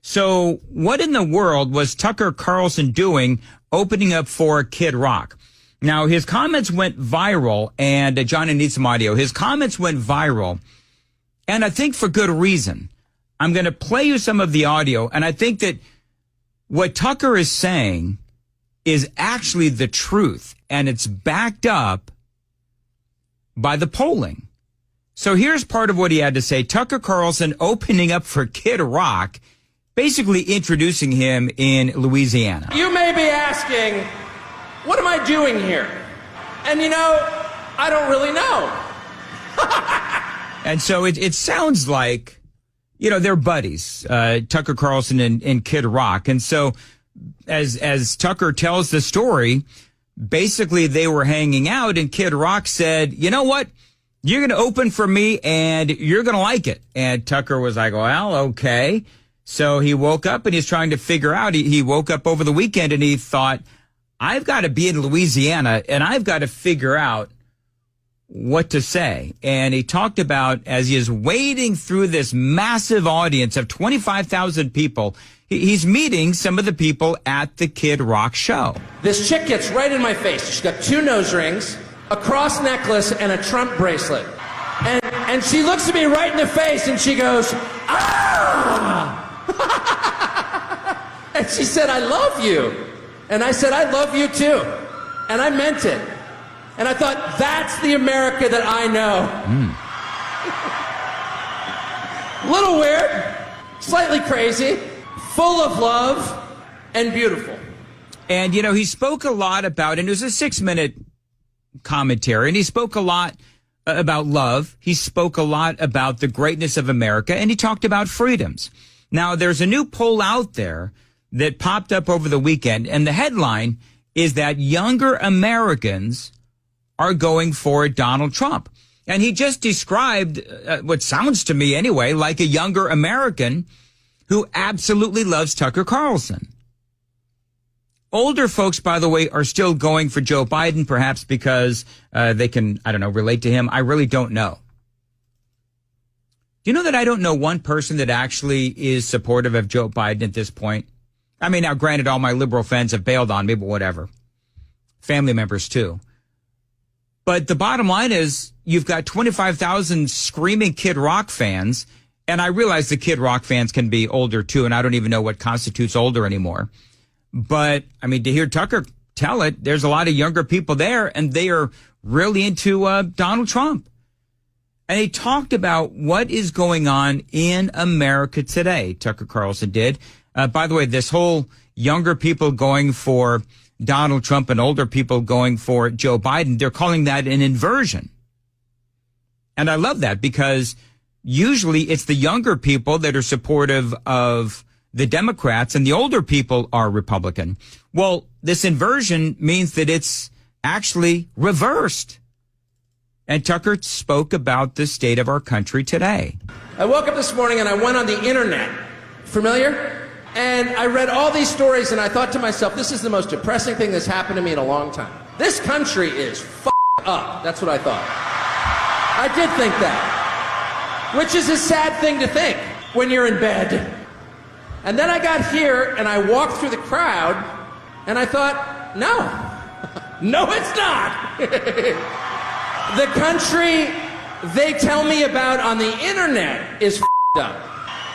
So what in the world was Tucker Carlson doing opening up for Kid Rock? Now, his comments went viral, and John, I need some audio. His comments went viral, and I think for good reason. I'm going to play you some of the audio, and I think that what Tucker is saying is actually the truth, and it's backed up by the polling. So here's part of what he had to say. Tucker Carlson opening up for Kid Rock, basically introducing him in Louisiana. You may be asking, what am I doing here? And I don't really know. And so it sounds like, they're buddies, Tucker Carlson and Kid Rock. And so as Tucker tells the story, basically they were hanging out and Kid Rock said, you know what? You're going to open for me and you're going to like it. And Tucker was like, well, okay. So he woke up and he's trying to figure out, he woke up over the weekend and he thought, I've got to be in Louisiana and I've got to figure out what to say. And he talked about, as he is wading through this massive audience of 25,000 people, he's meeting some of the people at the Kid Rock show. This chick gets right in my face. She's got 2 nose rings, a cross necklace, and a Trump bracelet. And she looks at me right in the face and she goes, ah! And she said, I love you. And I said, I love you too. And I meant it. And I thought, that's the America that I know. Little weird, slightly crazy, full of love, and beautiful. And, he spoke a lot about, and it was a 6-minute commentary, and he spoke a lot about love. He spoke a lot about the greatness of America, and he talked about freedoms. Now, there's a new poll out there that popped up over the weekend, and the headline is that younger Americans are going for Donald Trump. And he just described what sounds to me anyway like a younger American who absolutely loves Tucker Carlson. Older folks, by the way, are still going for Joe Biden, perhaps because they can, relate to him. I really don't know. Do you know that I don't know one person that actually is supportive of Joe Biden at this point? I mean, now, granted, all my liberal friends have bailed on me, but whatever. Family members, too. But the bottom line is you've got 25,000 screaming Kid Rock fans, and I realize the Kid Rock fans can be older, too, and I don't even know what constitutes older anymore. But, to hear Tucker tell it, there's a lot of younger people there, and they are really into Donald Trump. And he talked about what is going on in America today, Tucker Carlson did. By the way, this whole younger people going for Donald Trump and older people going for Joe Biden, they're calling that an inversion. And I love that because usually it's the younger people that are supportive of the Democrats and the older people are Republican. Well, this inversion means that it's actually reversed. And Tucker spoke about the state of our country today. I woke up this morning and I went on the internet. Familiar? And I read all these stories and I thought to myself, this is the most depressing thing that's happened to me in a long time. This country is f***ed up. That's what I thought. I did think that. Which is a sad thing to think when you're in bed. And then I got here and I walked through the crowd and I thought, no. No, it's not. The country they tell me about on the internet is f***ed up.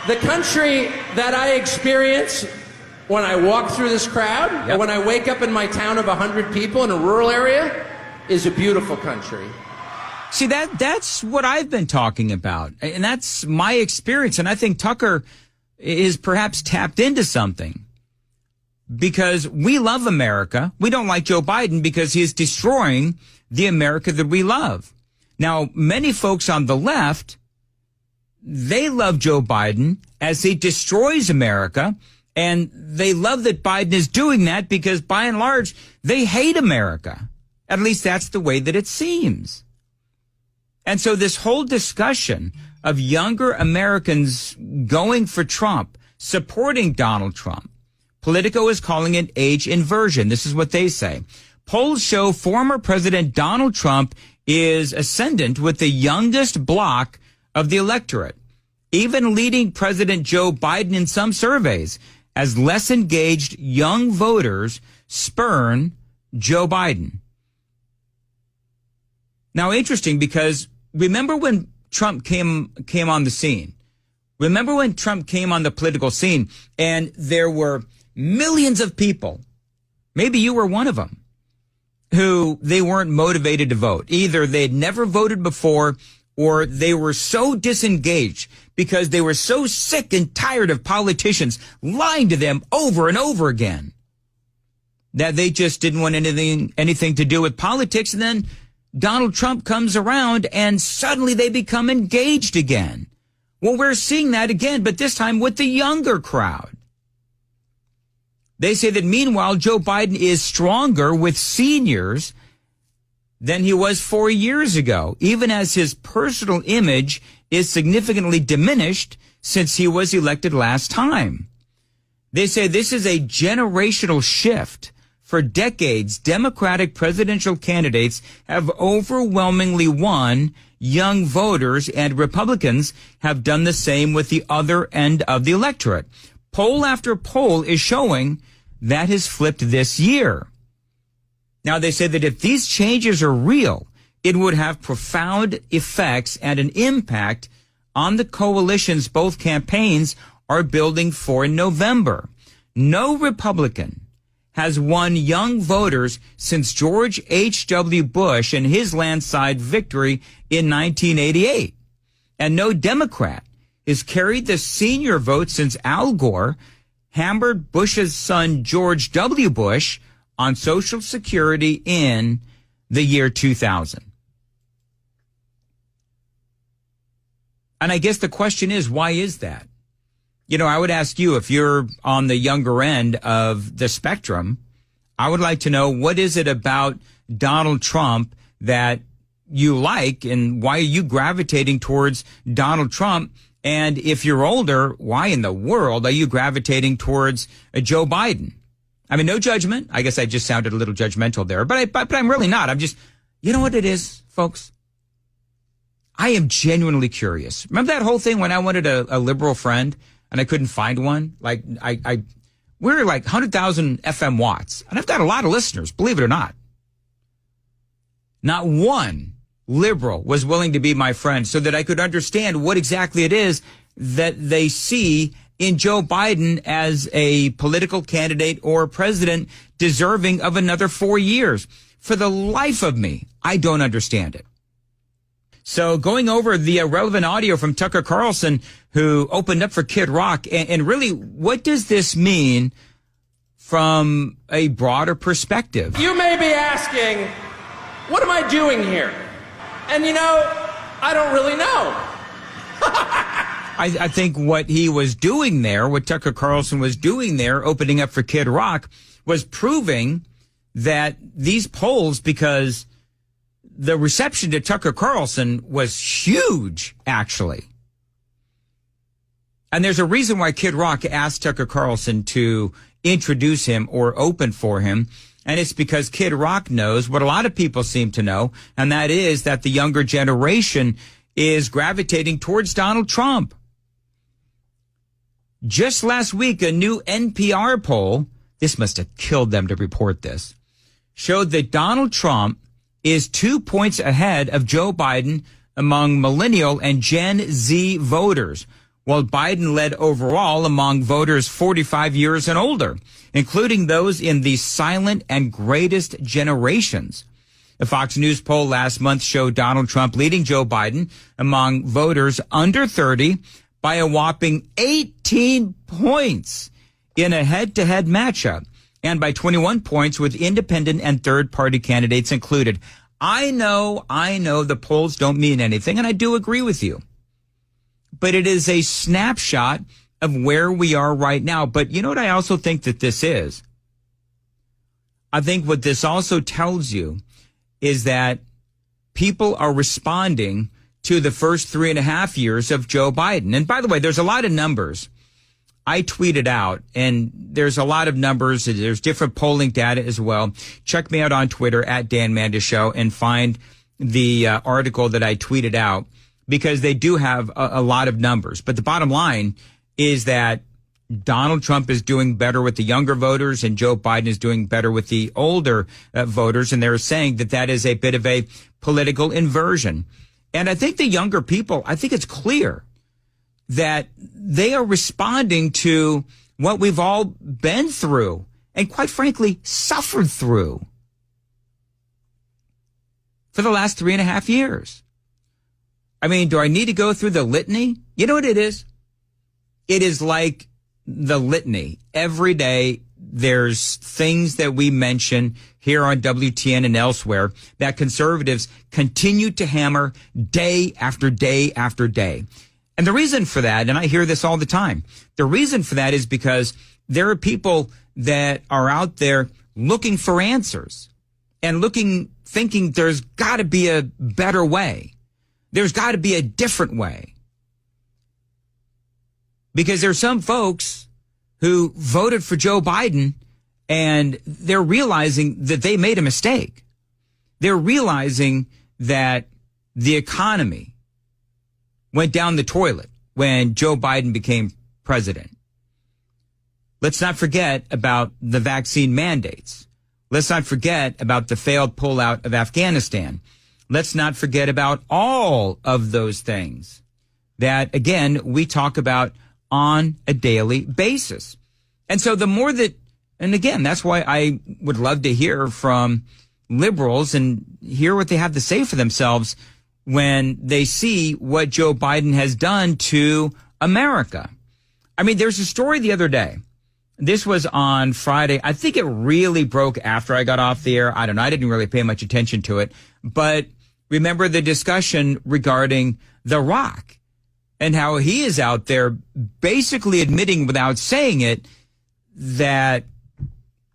The country that I experience when I walk through this crowd, or when I wake up in my town of 100 people in a rural area, is a beautiful country. See, that's what I've been talking about, and that's my experience, and I think Tucker is perhaps tapped into something. Because we love America. We don't like Joe Biden because he is destroying the America that we love. Now, many folks on the left, they love Joe Biden as he destroys America, and they love that Biden is doing that because, by and large, they hate America. At least that's the way that it seems. And so this whole discussion of younger Americans going for Trump, supporting Donald Trump, Politico is calling it age inversion. This is what they say. Polls show former President Donald Trump is ascendant with the youngest bloc of the electorate. even leading President Joe Biden in some surveys, as less engaged young voters spurn Joe Biden. Now, interesting, because remember when Trump came on the scene? Remember when Trump came on the political scene and there were millions of people, maybe you were one of them, who they weren't motivated to vote. Either they'd never voted before or they were so disengaged because they were so sick and tired of politicians lying to them over and over again that they just didn't want anything to do with politics. And then Donald Trump comes around and suddenly they become engaged again. Well, we're seeing that again, but this time with the younger crowd. They say that meanwhile, Joe Biden is stronger with seniors than he was 4 years ago, even as his personal image is significantly diminished since he was elected last time. They say this is a generational shift. For decades, Democratic presidential candidates have overwhelmingly won young voters, and Republicans have done the same with the other end of the electorate. Poll after poll is showing that has flipped this year. Now, they say that if these changes are real, it would have profound effects and an impact on the coalitions both campaigns are building for in November. No Republican has won young voters since George H.W. Bush and his landslide victory in 1988. And no Democrat has carried the senior vote since Al Gore hammered Bush's son George W. Bush on Social Security in the year 2000. And I guess the question is, why is that? You know, I would ask you, if you're on the younger end of the spectrum, I would like to know, what is it about Donald Trump that you like, and why are you gravitating towards Donald Trump? And if you're older, why in the world are you gravitating towards Joe Biden? I mean, no judgment. I guess I just sounded a little judgmental there, but I'm really not. I'm just, you know what it is, folks? I am genuinely curious. Remember that whole thing when I wanted a liberal friend and I couldn't find one? Like, we're like 100,000 FM watts, and I've got a lot of listeners, believe it or not. Not one liberal was willing to be my friend so that I could understand what exactly it is that they see in Joe Biden as a political candidate or president deserving of another 4 years. For the life of me, I don't understand it. So going over the relevant audio from Tucker Carlson, who opened up for Kid Rock, and really, what does this mean from a broader perspective? You may be asking, what am I doing here? And you know, I don't really know. I think what he was doing there, what Tucker Carlson was doing there, opening up for Kid Rock, was proving that these polls, because the reception to Tucker Carlson was huge, actually. And there's a reason why Kid Rock asked Tucker Carlson to introduce him or open for him. And it's because Kid Rock knows what a lot of people seem to know, and that is that the younger generation is gravitating towards Donald Trump. Just last week, a new NPR poll, this must have killed them to report this, showed that Donald Trump is 2 points ahead of Joe Biden among millennial and Gen Z voters, while Biden led overall among voters 45 years and older, including those in the silent and greatest generations. A Fox News poll last month showed Donald Trump leading Joe Biden among voters under 30 by a whopping 18 points in a head-to-head matchup, and by 21 points with independent and third-party candidates included. I know the polls don't mean anything, and I do agree with you. But it is a snapshot of where we are right now. But you know what I also think that this is? I think what this also tells you is that people are responding to the first 3.5 years of Joe Biden. And by the way, there's a lot of numbers I tweeted out, and there's a lot of numbers. There's different polling data as well. Check me out on Twitter at Dan Mandis Show and find the article that I tweeted out because they do have a lot of numbers. But the bottom line is that Donald Trump is doing better with the younger voters and Joe Biden is doing better with the older voters. And they're saying that that is a bit of a political inversion. And I think the younger people, I think it's clear that they are responding to what we've all been through and quite frankly suffered through for the last 3.5 years. I mean, do I need to go through the litany? You know what it is? It is like the litany. Every day there's things that we mention here on WTN and elsewhere that conservatives continue to hammer day after day after day. And the reason for that, and I hear this all the time, the reason for that is because there are people that are out there looking for answers and thinking there's got to be a better way. There's got to be a different way. Because there's some folks who voted for Joe Biden and they're realizing that they made a mistake. They're realizing that the economy went down the toilet when Joe Biden became president. Let's not forget about the vaccine mandates. Let's not forget about the failed pullout of Afghanistan. Let's not forget about all of those things that, again, we talk about on a daily basis. And so the more that, and again, that's why I would love to hear from liberals and hear what they have to say for themselves when they see what Joe Biden has done to America. I mean, there's a story the other day. This was on Friday. I think it really broke after I got off the air. I don't know. I didn't really pay much attention to it. But remember the discussion regarding The Rock and how he is out there basically admitting without saying it that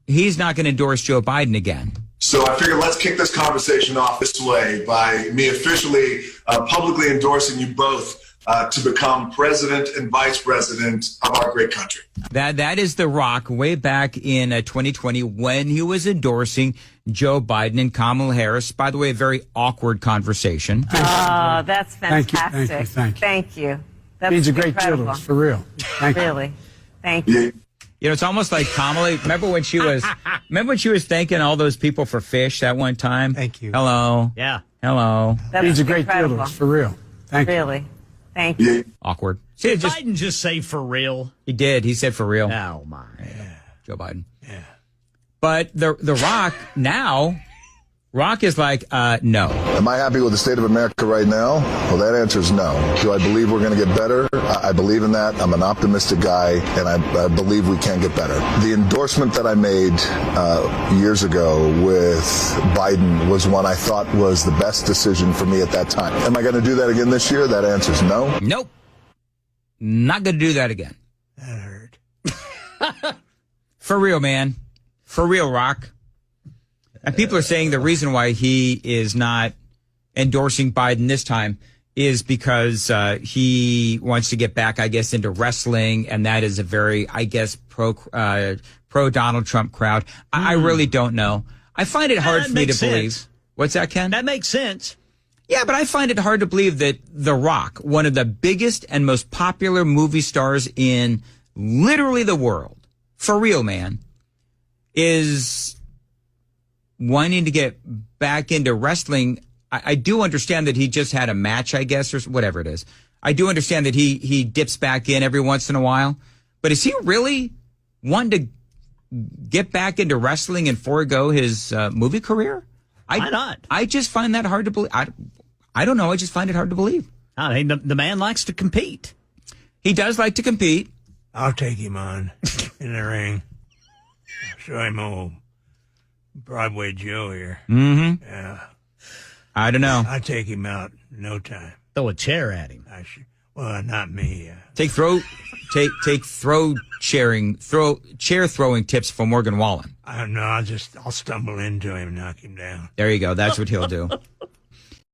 he's not going to endorse Joe Biden again. So I figured let's kick this conversation off this way by me officially publicly endorsing you both to become president and vice president of our great country. That is The Rock way back in 2020 when he was endorsing Joe Biden and Kamala Harris. By the way, a very awkward conversation. Oh, that's fantastic. Thank you. That means a great deal to us, for real. Thank you. Really. Thank you. Yeah. You know, it's almost like Kamala. Remember when she was thanking all those people for fish that one time? Thank you. Hello. Yeah. Hello. That means a great incredible. deal to us, for real. Thank you. Really. Thank you. Yeah. Awkward. Did Biden just say for real? He did. He said for real. Oh, my. Yeah. Joe Biden. Yeah. But the Rock now, Rock is like, no. Am I happy with the state of America right now? Well, that answer is no. Do I believe we're going to get better? I believe in that. I'm an optimistic guy, and I believe we can get better. The endorsement that I made years ago with Biden was one I thought was the best decision for me at that time. Am I going to do that again this year? That answer is no. Nope. Not going to do that again. That hurt. For real, man. For real, Rock. And people are saying the reason why he is not endorsing Biden this time is because he wants to get back, I guess, into wrestling, and that is a very, I guess, pro Donald Trump crowd. I really don't know. I find it hard for me to believe. What's that, Ken? That makes sense. Yeah, but I find it hard to believe that The Rock, one of the biggest and most popular movie stars in literally the world, for real, man, is wanting to get back into wrestling. I do understand that he just had a match, I guess, or whatever it is. I do understand that he dips back in every once in a while. But is he really wanting to get back into wrestling and forego his movie career? Why not? I just find that hard to believe. I don't know. I just find it hard to believe. I mean, the man likes to compete. He does like to compete. I'll take him on in the ring. Show him old Broadway Joe here. Mm-hmm. Yeah. I don't know. I'll take him out in no time. Throw a chair at him. Well, not me. Take chair throwing tips from Morgan Wallen. I don't know. I'll stumble into him and knock him down. There you go. That's what he'll do.